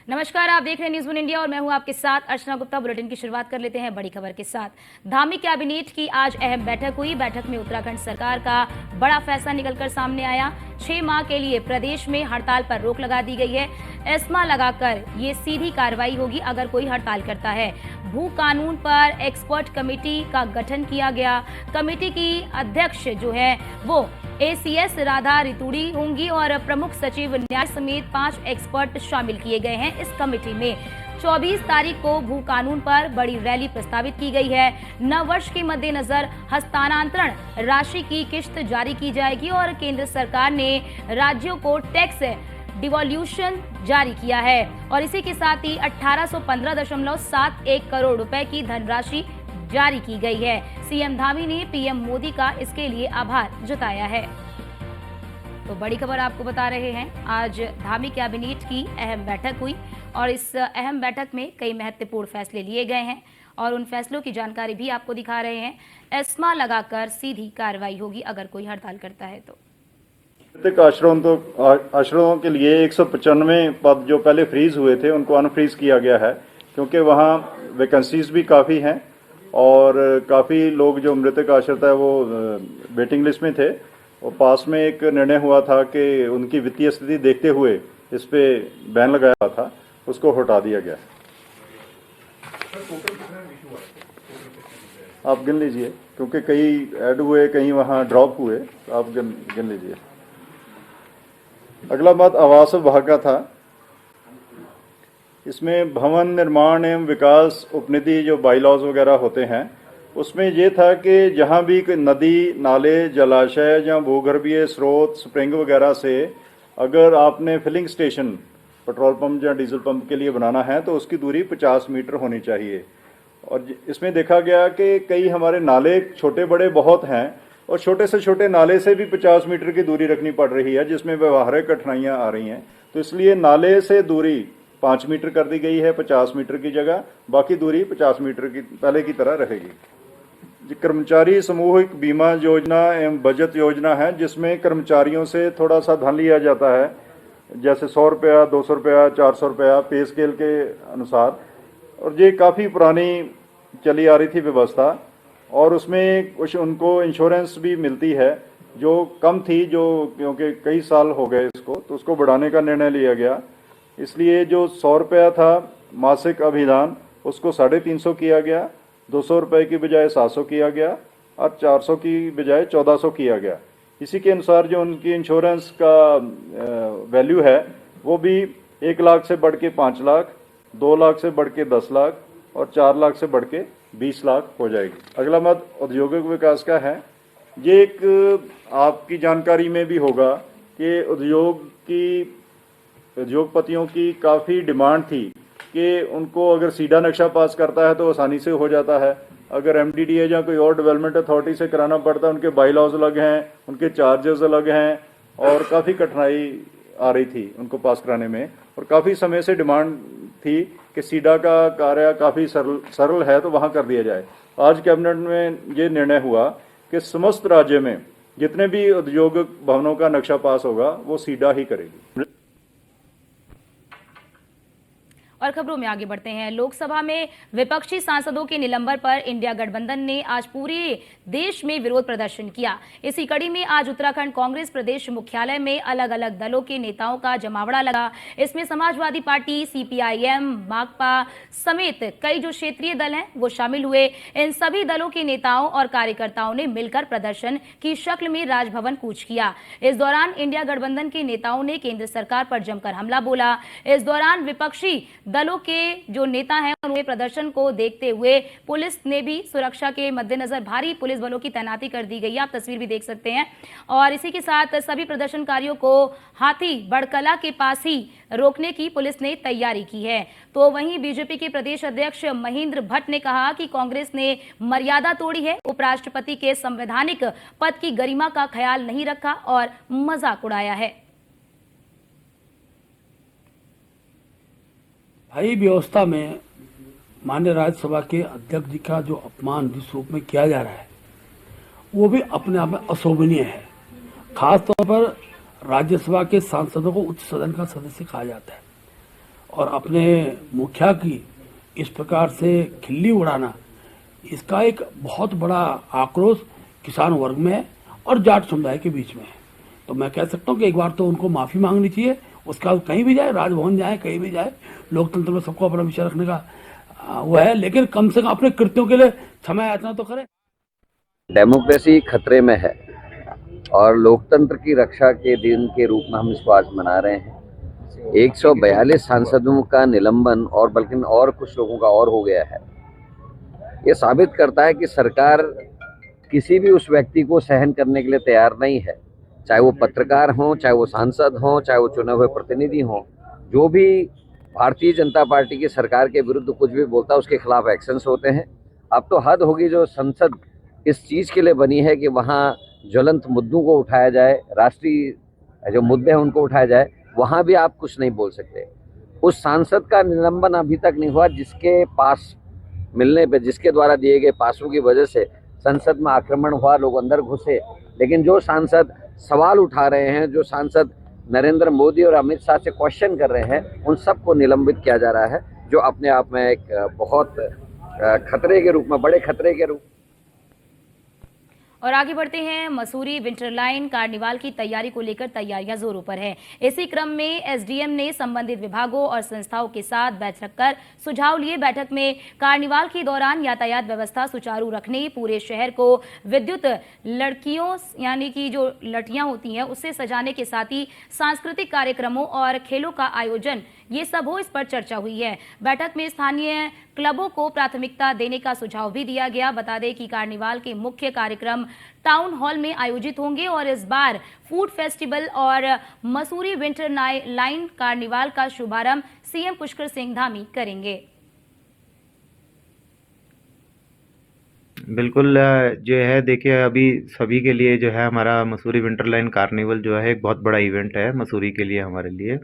नमस्कार, आप देख रहे हैं न्यूज़ वन इंडिया और मैं हूं आपके साथ अर्चना गुप्ता। बुलेटिन की शुरुआत कर लेते हैं बड़ी खबर के साथ। धामी कैबिनेट की आज अहम बैठक हुई। बैठक में उत्तराखंड सरकार का बड़ा फैसला निकलकर सामने आया। 6 माह के लिए प्रदेश में हड़ताल पर रोक लगा दी गई है। एस्मा लगाकर ये सीधी कार्रवाई होगी अगर कोई हड़ताल करता है। भू कानून पर एक्सपर्ट कमेटी का गठन किया गया। कमेटी की अध्यक्ष जो है वो ACS राधा रितुड़ी होंगी और प्रमुख सचिव न्याय समेत 5 एक्सपर्ट शामिल किए गए हैं इस कमेटी में। 24 तारीख को भू कानून पर बड़ी रैली प्रस्तावित की गई है। नव वर्ष के मद्देनजर हस्तांतरण राशि की किश्त जारी की जाएगी और केंद्र सरकार ने राज्यों को टैक्स डिवॉल्यूशन जारी किया है और इसी के साथ ही 1815.71 करोड़ रुपए की धनराशि जारी की गई है। सीएम धामी ने PM मोदी का इसके लिए आभार जताया है। तो बड़ी खबर आपको बता रहे हैं, आज धामी कैबिनेट की अहम बैठक हुई और इस अहम बैठक में कई महत्वपूर्ण फैसले लिए गए हैं और उन फैसलों की जानकारी भी आपको दिखा रहे हैं। एस्मा लगाकर सीधी कार्रवाई होगी अगर कोई हड़ताल करता है तो। आश्रमों के लिए 195 पद जो पहले फ्रीज हुए थे उनको अनफ्रीज किया गया है, क्योंकि वहाँ वैकेंसीज भी काफ़ी हैं और काफ़ी लोग जो मृतक आश्रित है वो वेटिंग लिस्ट में थे। और पास में एक निर्णय हुआ था कि उनकी वित्तीय स्थिति देखते हुए इस पे बैन लगाया था, उसको हटा दिया गया। आप गिन लीजिए, क्योंकि कई ऐड हुए, कहीं वहाँ ड्रॉप हुए, तो आप गिन लीजिए। अगला बात आवास विभाग का था। इसमें भवन निर्माण एवं विकास उपनिधि जो बाईलॉज वगैरह होते हैं उसमें ये था कि जहाँ भी नदी, नाले, जलाशय या भूगर्भीय स्रोत, स्प्रिंग वगैरह से अगर आपने फिलिंग स्टेशन पेट्रोल पंप या डीजल पंप के लिए बनाना है तो उसकी दूरी 50 मीटर होनी चाहिए। और इसमें देखा गया कि कई हमारे नाले छोटे बड़े बहुत हैं और छोटे से छोटे नाले से भी 50 मीटर की दूरी रखनी पड़ रही है, जिसमें व्यवहारिक कठिनाइयाँ आ रही हैं। तो इसलिए नाले से दूरी 5 मीटर कर दी गई है 50 मीटर की जगह, बाकी दूरी 50 मीटर की पहले की तरह रहेगी। कर्मचारी सामूहिक बीमा योजना एवं बचत योजना है, जिसमें कर्मचारियों से थोड़ा सा धन लिया जाता है, जैसे 100 रुपया, 200 रुपया, 400 रुपया पे स्केल के अनुसार। और ये काफ़ी पुरानी चली आ रही थी व्यवस्था और उसमें कुछ उनको इंश्योरेंस भी मिलती है जो कम थी, जो क्योंकि कई साल हो गए इसको, तो उसको बढ़ाने का निर्णय लिया गया। इसलिए जो 100 रुपया था मासिक अभिदान उसको 350 किया गया, 200 रुपये की बजाय 700 किया गया और 400 की बजाय 1400 किया गया। इसी के अनुसार जो उनकी इंश्योरेंस का वैल्यू है वो भी 1 लाख से बढ़ के 5 लाख, 2 लाख से बढ़ के 10 लाख और 4 लाख से बढ़ के 20 लाख हो जाएगी। अगला मत औद्योगिक विकास का है। ये एक आपकी जानकारी में भी होगा कि उद्योगपतियों की काफ़ी डिमांड थी कि उनको अगर सीडा नक्शा पास करता है तो आसानी से हो जाता है, अगर MDDA या कोई और डेवलपमेंट अथॉरिटी से कराना पड़ता है उनके बाईलॉज अलग हैं, उनके चार्जेस अलग हैं और काफ़ी कठिनाई आ रही थी उनको पास कराने में। और काफ़ी समय से डिमांड थी कि सीडा का कार्य काफ़ी सरल है तो वहाँ कर दिया जाए। आज कैबिनेट में ये निर्णय हुआ कि समस्त राज्य में जितने भी औद्योगिक भवनों का नक्शा पास होगा वो सीडा ही करेगी। और खबरों में आगे बढ़ते हैं। लोकसभा में विपक्षी सांसदों के निलंबन पर इंडिया गठबंधन ने आज पूरे देश में विरोध प्रदर्शन किया। इसी कड़ी में आज उत्तराखंड कांग्रेस प्रदेश मुख्यालय में अलग अलग दलों के नेताओं का जमावड़ा लगा। इसमें समाजवादी पार्टी, CPIM, माकपा समेत कई जो क्षेत्रीय दल हैं वो शामिल हुए। इन सभी दलों के नेताओं और कार्यकर्ताओं ने मिलकर प्रदर्शन की शक्ल में राजभवन कूच किया। इस दौरान इंडिया गठबंधन के नेताओं ने केंद्र सरकार पर जमकर हमला बोला। इस दौरान विपक्षी दलों के जो नेता हैं उन्होंने प्रदर्शन को देखते हुए पुलिस ने भी सुरक्षा के मद्देनजर भारी पुलिस बलों की तैनाती कर दी गई है। आप तस्वीर भी देख सकते हैं। और इसी के साथ सभी प्रदर्शनकारियों को हाथी बड़कला के पास ही रोकने की पुलिस ने तैयारी की है। तो वहीं बीजेपी के प्रदेश अध्यक्ष महेंद्र भट्ट ने कहा कि कांग्रेस ने मर्यादा तोड़ी है, उपराष्ट्रपति के संवैधानिक पद की गरिमा का ख्याल नहीं रखा और मजाक उड़ाया है। स्थायी व्यवस्था में माननीय राज्यसभा के अध्यक्ष जी का जो अपमान जिस रूप में किया जा रहा है वो भी अपने आप में अशोभनीय है। खासतौर पर राज्यसभा के सांसदों को उच्च सदन का सदस्य कहा जाता है और अपने मुखिया की इस प्रकार से खिल्ली उड़ाना, इसका एक बहुत बड़ा आक्रोश किसान वर्ग में है और जाट समुदाय के बीच में है। तो मैं कह सकता हूँ कि एक बार तो उनको माफी मांगनी चाहिए, उसके बाद कहीं भी जाए, राजभवन जाए, कहीं भी जाए, लोकतंत्र में सबको अपना विचार रखने का वो है, लेकिन कम से कम अपने कृत्यों के लिए क्षमा याचना तो करे। डेमोक्रेसी खतरे में है और लोकतंत्र की रक्षा के दिन के रूप में हम इसको आज मना रहे हैं। 142 सांसदों का निलंबन और बल्कि और कुछ लोगों का और हो गया है। ये साबित करता है कि सरकार किसी भी उस व्यक्ति को सहन करने के लिए तैयार नहीं है, चाहे वो पत्रकार हों, चाहे वो सांसद हों, चाहे वो चुने हुए प्रतिनिधि हों। जो भी भारतीय जनता पार्टी की सरकार के विरुद्ध कुछ भी बोलता है उसके खिलाफ एक्शंस होते हैं। अब तो हद होगी, जो संसद इस चीज़ के लिए बनी है कि वहाँ ज्वलंत मुद्दों को उठाया जाए, राष्ट्रीय जो मुद्दे हैं उनको उठाया जाए, वहाँ भी आप कुछ नहीं बोल सकते। उस सांसद का निलंबन अभी तक नहीं हुआ जिसके पास मिलने पे, जिसके द्वारा दिए गए पासों की वजह से संसद में आक्रमण हुआ, लोग अंदर घुसे। लेकिन जो सांसद सवाल उठा रहे हैं, जो सांसद नरेंद्र मोदी और अमित शाह से क्वेश्चन कर रहे हैं, उन सबको निलंबित किया जा रहा है, जो अपने आप में एक बहुत खतरे के रूप में, बड़े खतरे के रूप। और आगे बढ़ते हैं, मसूरी विंटरलाइन कार्निवाल की तैयारी को लेकर तैयारियां जोरों पर है। इसी क्रम में एसडीएम ने संबंधित विभागों और संस्थाओं के साथ बैठक कर सुझाव लिए। बैठक में कार्निवाल के दौरान यातायात व्यवस्था सुचारू रखने, पूरे शहर को विद्युत लड़कियों यानी कि जो लठियां होती हैं उससे सजाने के साथ ही सांस्कृतिक कार्यक्रमों और खेलों का आयोजन, ये सब हो, इस पर चर्चा हुई है। बैठक में स्थानीय क्लबों को प्राथमिकता देने का सुझाव भी दिया गया। बता दें कि कार्निवाल के मुख्य कार्यक्रम टाउन हॉल में आयोजित होंगे और इस बार फूड फेस्टिवल और मसूरी विंटर लाइन कार्निवाल का शुभारंभ सीएम पुष्कर सिंह धामी करेंगे। बिल्कुल, जो है देखिए, अभी सभी के लिए जो है हमारा मसूरी विंटरलाइन कार्निवल जो है एक बहुत बड़ा इवेंट है मसूरी के लिए, हमारे लिए।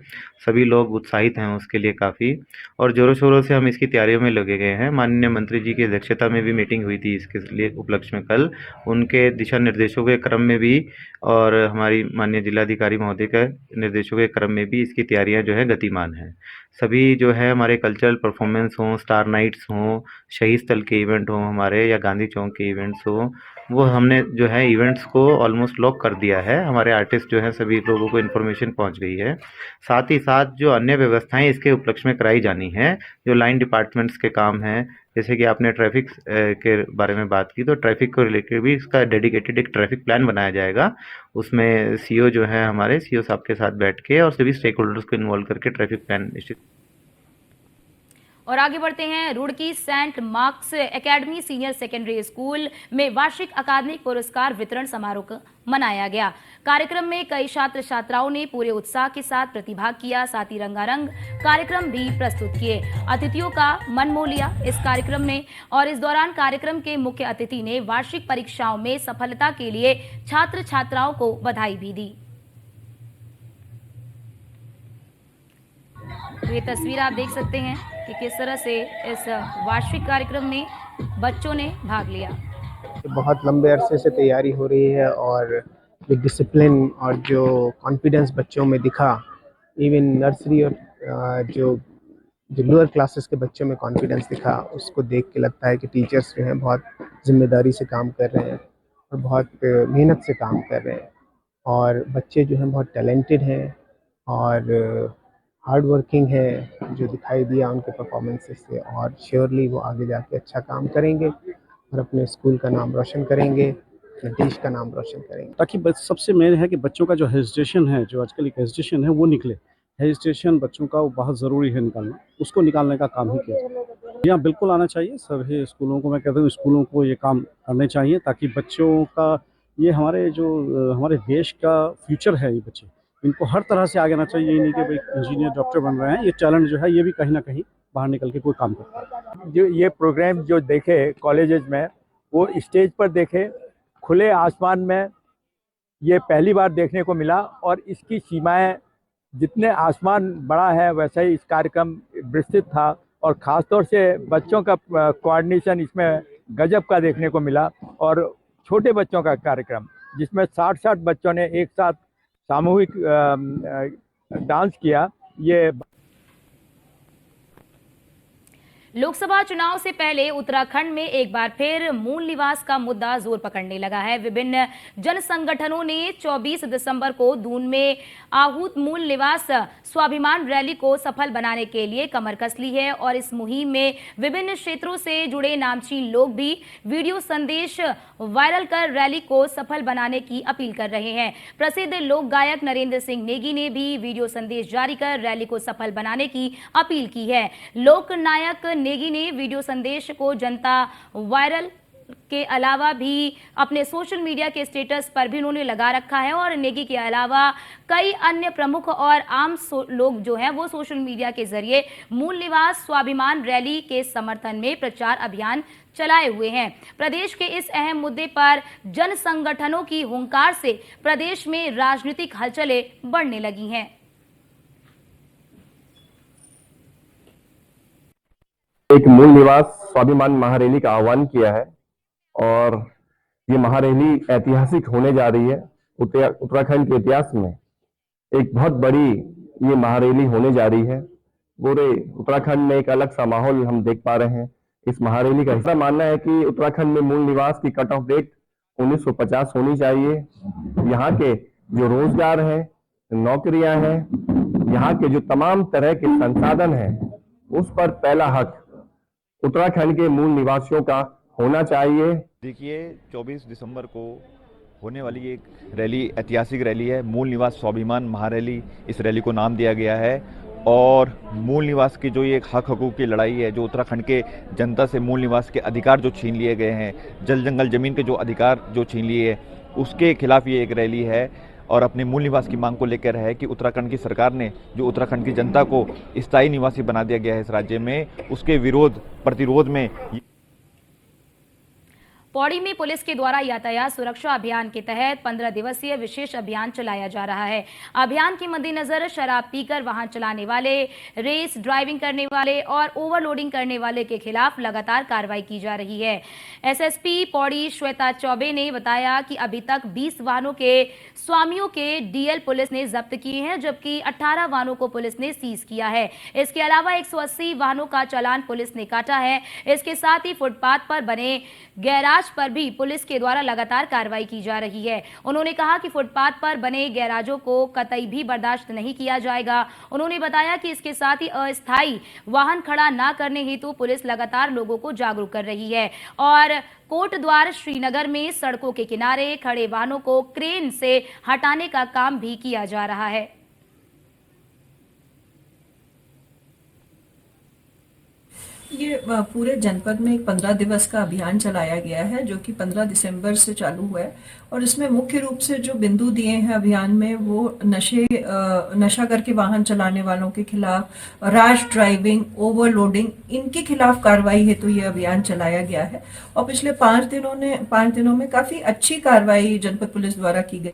सभी लोग उत्साहित हैं उसके लिए काफ़ी, और ज़ोरों शोरों से हम इसकी तैयारियों में लगे गए हैं। माननीय मंत्री जी की अध्यक्षता में भी मीटिंग हुई थी इसके लिए उपलक्ष्य में कल, उनके दिशा निर्देशों के क्रम में भी और हमारी माननीय जिलाधिकारी महोदय के निर्देशों के क्रम में भी इसकी तैयारियाँ जो है गतिमान हैं। सभी जो है हमारे कल्चरल परफॉर्मेंस हों, स्टार नाइट्स हों, शहीद स्थल के इवेंट हों हमारे, या गांधी चौक के इवेंट्स हों, वो हमने जो है इवेंट्स को ऑलमोस्ट लॉक कर दिया है। हमारे आर्टिस्ट जो है, सभी लोगों को इन्फॉर्मेशन पहुंच गई है। साथ ही साथ जो अन्य व्यवस्थाएं इसके उपलक्ष्य में कराई जानी है, जो लाइन डिपार्टमेंट्स के काम हैं, जैसे कि आपने ट्रैफिक के बारे में बात की, तो ट्रैफिक को रिलेटेड भी इसका डेडिकेटेड एक ट्रैफिक प्लान बनाया जाएगा। उसमें सीओ जो है हमारे सीओ साहब के साथ बैठ के और सभी स्टेक होल्डर्स को इन्वॉल्व करके ट्रैफिक प्लान निश्चित। और आगे बढ़ते हैं, Roorkee Saint Mark's Academy Senior Secondary School में वार्षिक अकादमिक पुरस्कार वितरण समारोह मनाया गया। कार्यक्रम में कई छात्र छात्राओं ने पूरे उत्साह के साथ प्रतिभाग किया, साथ ही रंगारंग कार्यक्रम भी प्रस्तुत किए। अतिथियों का मन मोह लिया इस कार्यक्रम ने, और इस दौरान कार्यक्रम के मुख्य अतिथि ने वार्षिक परीक्षाओं में सफलता के लिए छात्र छात्राओं को बधाई भी दी। तो ये तस्वीर आप देख सकते हैं कि किस तरह से इस वार्षिक कार्यक्रम में बच्चों ने भाग लिया। बहुत लंबे अरसे से तैयारी हो रही है और जो डिसिप्लिन और जो कॉन्फिडेंस बच्चों में दिखा, इवन नर्सरी और जो लोअर क्लासेस के बच्चों में कॉन्फिडेंस दिखा, उसको देख के लगता है कि टीचर्स जो हैं बहुत जिम्मेदारी से काम कर रहे हैं और बहुत मेहनत से काम कर रहे हैं, और बच्चे जो हैं बहुत टैलेंटेड हैं और हार्ड वर्किंग है, जो दिखाई दिया उनके परफॉर्मेंसेस से। और श्योरली वो आगे जाके अच्छा काम करेंगे और अपने स्कूल का नाम रोशन करेंगे, अपने देश का नाम रोशन करेंगे। ताकि सबसे मेन है कि बच्चों का जो हेजिटेशन है, जो आजकल एक हेजिटेशन है, वो निकले। हेजिटेशन बच्चों का वो बहुत ज़रूरी है निकालना, उसको निकालने का काम ही किया जाए। यहाँ बिल्कुल आना चाहिए सभी स्कूलों को, मैं कहता हूँ स्कूलों को ये काम करने चाहिए, ताकि बच्चों का ये हमारे देश का फ्यूचर है, ये बच्चे, इनको हर तरह से आगे आना चाहिए। ये नहीं कि भाई इंजीनियर डॉक्टर बन रहे हैं, ये टैलेंट जो है ये भी कहीं ना कहीं बाहर निकल के कोई काम करता है। जो ये प्रोग्राम जो देखे कॉलेजेस में, वो स्टेज पर देखे, खुले आसमान में, ये पहली बार देखने को मिला। और इसकी सीमाएं, जितने आसमान बड़ा है वैसा ही इस कार्यक्रम विस्तृत था, और ख़ासतौर से बच्चों का कोऑर्डिनेशन इसमें गजब का देखने को मिला। और छोटे बच्चों का कार्यक्रम जिसमें 60 बच्चों ने एक साथ सामूहिक डांस किया। ये लोकसभा चुनाव से पहले उत्तराखंड में एक बार फिर मूल निवास का मुद्दा जोर पकड़ने लगा है। विभिन्न जन संगठनों ने 24 दिसंबर को दून में आहूत मूल निवास स्वाभिमान रैली को सफल बनाने के लिए कमर कस ली है और इस मुहिम में विभिन्न क्षेत्रों से जुड़े नामचीन लोग भी वीडियो संदेश वायरल कर रैली को सफल बनाने की अपील कर रहे हैं। प्रसिद्ध लोक गायक नरेंद्र सिंह नेगी ने भी वीडियो संदेश जारी कर रैली को सफल बनाने की अपील की है। लोक नायक नेगी ने वीडियो संदेश को जनता वायरल के अलावा भी अपने सोशल मीडिया के स्टेटस पर भी उन्होंने लगा रखा है और नेगी के अलावा कई अन्य प्रमुख और आम लोग जो हैं वो सोशल मीडिया के जरिए मूल निवास स्वाभिमान रैली के समर्थन में प्रचार अभियान चलाए हुए हैं। प्रदेश के इस अहम मुद्दे पर जन संगठनों की हुंकार से प्रदेश में राजनीतिक हलचलें बढ़ने लगी हैं। एक मूल निवास स्वाभिमान महारैली का आह्वान किया है और ये महारैली ऐतिहासिक होने जा रही है। उत्तराखंड के इतिहास में एक बहुत बड़ी ये महारैली होने जा रही है। पूरे उत्तराखंड में एक अलग सा माहौल हम देख पा रहे हैं। इस महारैली का हिस्सा मानना है कि उत्तराखंड में मूल निवास की कट ऑफ डेट 1950 होनी चाहिए। यहाँ के जो रोजगार है, नौकरियां हैं, यहाँ के जो तमाम तरह के संसाधन हैं, उस पर पहला हक उत्तराखंड के मूल निवासियों का होना चाहिए। देखिए 24 दिसंबर को होने वाली एक रैली ऐतिहासिक रैली है। मूल निवास स्वाभिमान महारैली इस रैली को नाम दिया गया है और मूल निवास की जो ये एक हक हकूक़ की लड़ाई है, जो उत्तराखंड के जनता से मूल निवास के अधिकार जो छीन लिए गए हैं, जल जंगल ज़मीन के जो अधिकार जो छीन लिए, उसके खिलाफ ये एक रैली है और अपने मूल निवास की मांग को लेकर है कि उत्तराखंड की सरकार ने जो उत्तराखंड की जनता को स्थायी निवासी बना दिया गया है इस राज्य में, उसके प्रतिरोध में पौड़ी में पुलिस के द्वारा यातायात सुरक्षा अभियान के तहत 15 दिवसीय विशेष अभियान चलाया जा रहा है। अभियान के मद्देनजर शराब पीकर वाहन चलाने वाले, रेस ड्राइविंग करने वाले और ओवरलोडिंग करने वाले के खिलाफ लगातार कार्रवाई की जा रही है। एसएसपी पौड़ी श्वेता चौबे ने बताया कि अभी तक 20 वाहनों के स्वामियों के डीएल पुलिस ने जब्त किए हैं, जबकि 18 वाहनों को पुलिस ने सीज किया है। इसके अलावा 180 वाहनों का चालान पुलिस ने काटा है। इसके साथ ही फुटपाथ पर बने गैराज पर भी पुलिस के द्वारा लगातार कार्रवाई की जा रही है। उन्होंने कहा कि फुटपाथ पर बने गैराजों को कतई भी बर्दाश्त नहीं किया जाएगा। उन्होंने बताया कि इसके साथ ही अस्थायी वाहन खड़ा न करने हेतु पुलिस लगातार लोगों को जागरूक कर रही है और कोटद्वार श्रीनगर में सड़कों के किनारे खड़े वाहनों को क्रेन से हटाने का काम भी किया जा रहा है। ये पूरे जनपद में एक 15 दिवस का अभियान चलाया गया है जो कि 15 दिसंबर से चालू हुआ है और इसमें मुख्य रूप से जो बिंदु दिए हैं अभियान में वो नशा करके वाहन चलाने वालों के खिलाफ, रैश ड्राइविंग, ओवरलोडिंग, इनके खिलाफ कार्रवाई हेतु ये अभियान चलाया गया है और पिछले 5 दिनों में काफी अच्छी कार्रवाई जनपद पुलिस द्वारा की गई।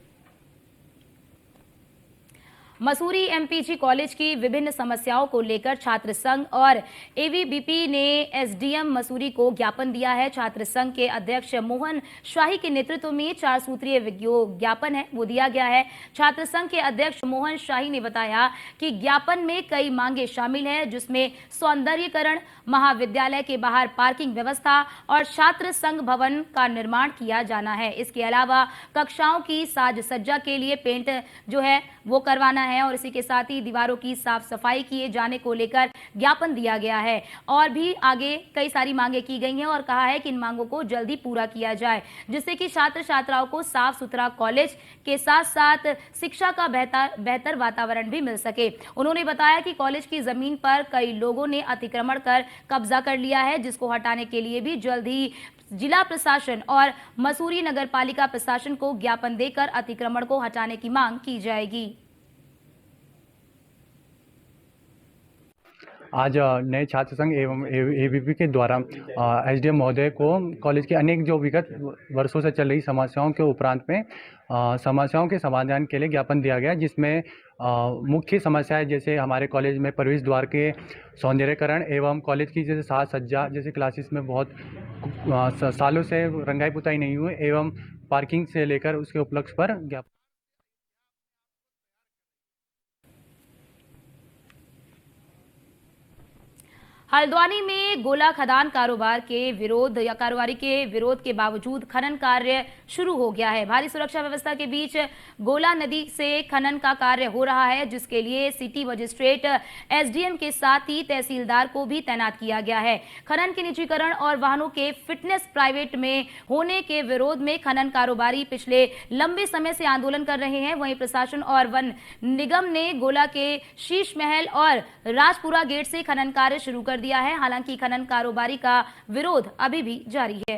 मसूरी एमपीजी कॉलेज की विभिन्न समस्याओं को लेकर छात्र संघ और एवीबीपी ने एसडीएम मसूरी को ज्ञापन दिया है। छात्र संघ के अध्यक्ष मोहन शाही के नेतृत्व में 4 सूत्रीय ज्ञापन है वो दिया गया है। छात्र संघ के अध्यक्ष मोहन शाही ने बताया कि ज्ञापन में कई मांगे शामिल है, जिसमें सौंदर्यीकरण, महाविद्यालय के बाहर पार्किंग व्यवस्था और छात्र संघ भवन का निर्माण किया जाना है। इसके अलावा कक्षाओं की साज सज्जा के लिए पेंट जो है वो करवाना है और इसी के साथ ही दीवारों की साफ सफाई किए जाने को लेकर ज्ञापन दिया गया है और भी आगे कई सारी मांगे की गई हैं और कहा है कि इन मांगों को जल्दी पूरा किया जाए, जिससे कि छात्र छात्राओं को साफ सुथरा कॉलेज के साथ साथ शिक्षा का बेहतर वातावरण भी मिल सके। उन्होंने बताया कि कॉलेज की जमीन पर कई लोगों ने अतिक्रमण कर कब्जा कर लिया है, जिसको हटाने के लिए भी जल्द ही जिला प्रशासन और मसूरी नगरपालिका प्रशासन को ज्ञापन देकर अतिक्रमण को हटाने की मांग की जाएगी। आज नए छात्र संघ एवं एबीपी के द्वारा एसडीएम महोदय को कॉलेज के अनेक जो विगत वर्षों से चल रही समस्याओं के उपरांत में समस्याओं के समाधान के लिए ज्ञापन दिया गया, जिसमें मुख्य समस्याएं जैसे हमारे कॉलेज में प्रवेश द्वार के सौंदर्यीकरण एवं कॉलेज की जैसे साज सज्जा, जैसे क्लासेस में बहुत सालों से रंगाई पुताई नहीं हुई एवं पार्किंग से लेकर उसके उपलक्ष्य पर ज्ञापन। हल्द्वानी में गोला खदान कारोबारी के विरोध के बावजूद खनन कार्य शुरू हो गया है। भारी सुरक्षा व्यवस्था के बीच गोला नदी से खनन का कार्य हो रहा है, जिसके लिए सिटी मजिस्ट्रेट एसडीएम के साथ ही तहसीलदार को भी तैनात किया गया है। खनन के निजीकरण और वाहनों के फिटनेस प्राइवेट में होने के विरोध में खनन कारोबारी पिछले लंबे समय से आंदोलन कर रहे हैं। वहीं प्रशासन और वन निगम ने गोला के शीश महल और राजपुरा गेट से खनन कार्य शुरू कर दिया है। हालांकि खनन कारोबारी का विरोध अभी भी जारी है।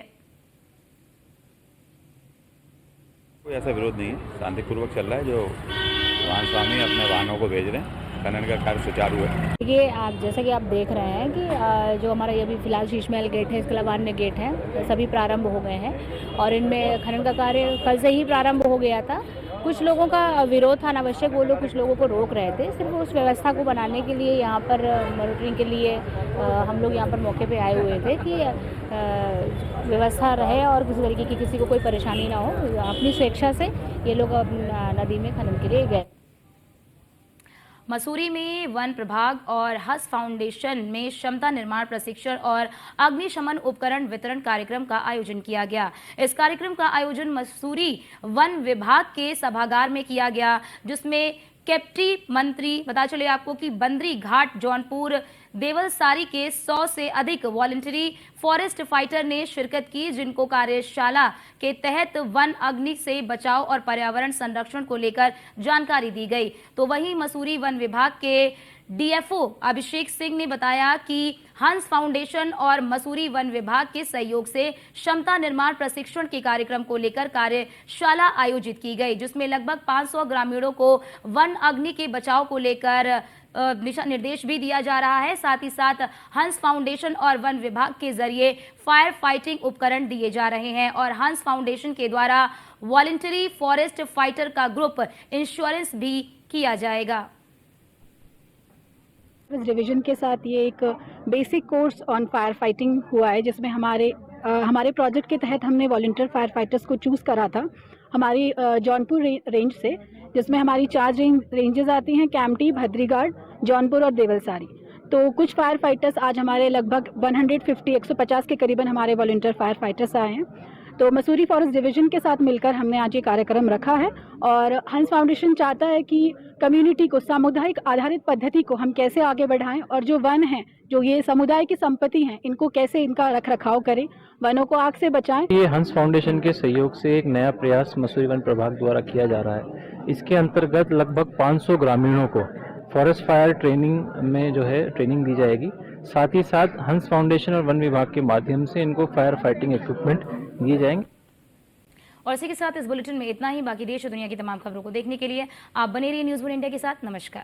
कोई ऐसा विरोध नहीं है, शांतिपूर्वक चल रहा है। जो वाहन स्वामी अपने वाहनों को भेज रहे हैं, खनन का कार्य सुचारू है। ये आप जैसा कि आप देख रहे हैं कि जो हमारा ये अभी फिलहाल शीश महल गेट है, इसके अलावा अन्य गेट हैं, सभी प्रारंभ हो गए हैं और इनमें खनन का कार्य कल से ही प्रारंभ हो गया था। कुछ लोगों का विरोध था अनावश्यक, वो लोग कुछ लोगों को रोक रहे थे। सिर्फ उस व्यवस्था को बनाने के लिए यहाँ पर मॉनिटरिंग के लिए हम लोग यहाँ पर मौके पे आए हुए थे कि व्यवस्था रहे और किसी तरीके की किसी को कोई परेशानी ना हो। अपनी स्वेच्छा से ये लोग नदी में खनन के लिए गए। मसूरी में वन प्रभाग और हस फाउंडेशन में क्षमता निर्माण प्रशिक्षण और अग्निशमन उपकरण वितरण कार्यक्रम का आयोजन किया गया। इस कार्यक्रम का आयोजन मसूरी वन विभाग के सभागार में किया गया, जिसमें कैप्टी मंत्री बता चले आपको कि बंदरी घाट जौनपुर देवलसारी के 100 से अधिक वॉलंटरी फॉरेस्ट फाइटर ने शिरकत की, जिनको कार्यशाला के तहत वन अग्नि से बचाव और पर्यावरण संरक्षण को लेकर जानकारी दी गई। तो वहीं मसूरी वन विभाग के डीएफओ अभिषेक सिंह ने बताया कि हंस फाउंडेशन और मसूरी वन विभाग के सहयोग से क्षमता निर्माण प्रशिक्षण के कार्यक्रम को लेकर कार्यशाला आयोजित की गई, जिसमें लगभग 500 ग्रामीणों को वन अग्नि के बचाव को लेकर दिशा निर्देश भी दिया जा रहा है। साथ ही साथ हंस फाउंडेशन और वन विभाग के जरिए फायर फाइटिंग उपकरण दिए जा रहे हैं और हंस फाउंडेशन के द्वारा वॉलंटरी फॉरेस्ट फाइटर का ग्रुप इंश्योरेंस भी किया जाएगा। डिवीजन के साथ ये एक basic course on fire fighting हुआ है, जिसमें हमारे प्रोजेक्ट के तहत हमने वॉलंटियर फायर फाइटर्स को चूज़ करा था हमारी जौनपुर रेंज से, जिसमें हमारी 4 रेंजेस आती हैं, कैंपटी, भद्रीगाड़, जौनपुर और देवलसारी। तो कुछ फायर फाइटर्स आज हमारे लगभग 150 के करीबन हमारे वॉलंटियर फायर फाइटर्स आए हैं। तो मसूरी फॉरेस्ट डिवीजन के साथ मिलकर हमने आज ये कार्यक्रम रखा है और हंस फाउंडेशन चाहता है कि कम्युनिटी को सामुदायिक आधारित पद्धति को हम कैसे आगे बढ़ाएं और जो वन हैं, जो ये समुदाय की संपत्ति हैं, इनको कैसे इनका रख रखाव करें, वनों को आग से बचाएं। ये हंस फाउंडेशन के सहयोग से एक नया प्रयास मसूरी वन प्रभाग द्वारा किया जा रहा है। इसके अंतर्गत लगभग 500 ग्रामीणों को फॉरेस्ट फायर ट्रेनिंग में जो है ट्रेनिंग दी जाएगी। साथ ही साथ हंस फाउंडेशन और वन विभाग के माध्यम से इनको फायर फाइटिंग इक्विपमेंट दिए जाएंगे। और इसी के साथ इस बुलेटिन में इतना ही। बाकी देश और दुनिया की तमाम खबरों को देखने के लिए आप बने रहिए न्यूज़ वन इंडिया के साथ। नमस्कार।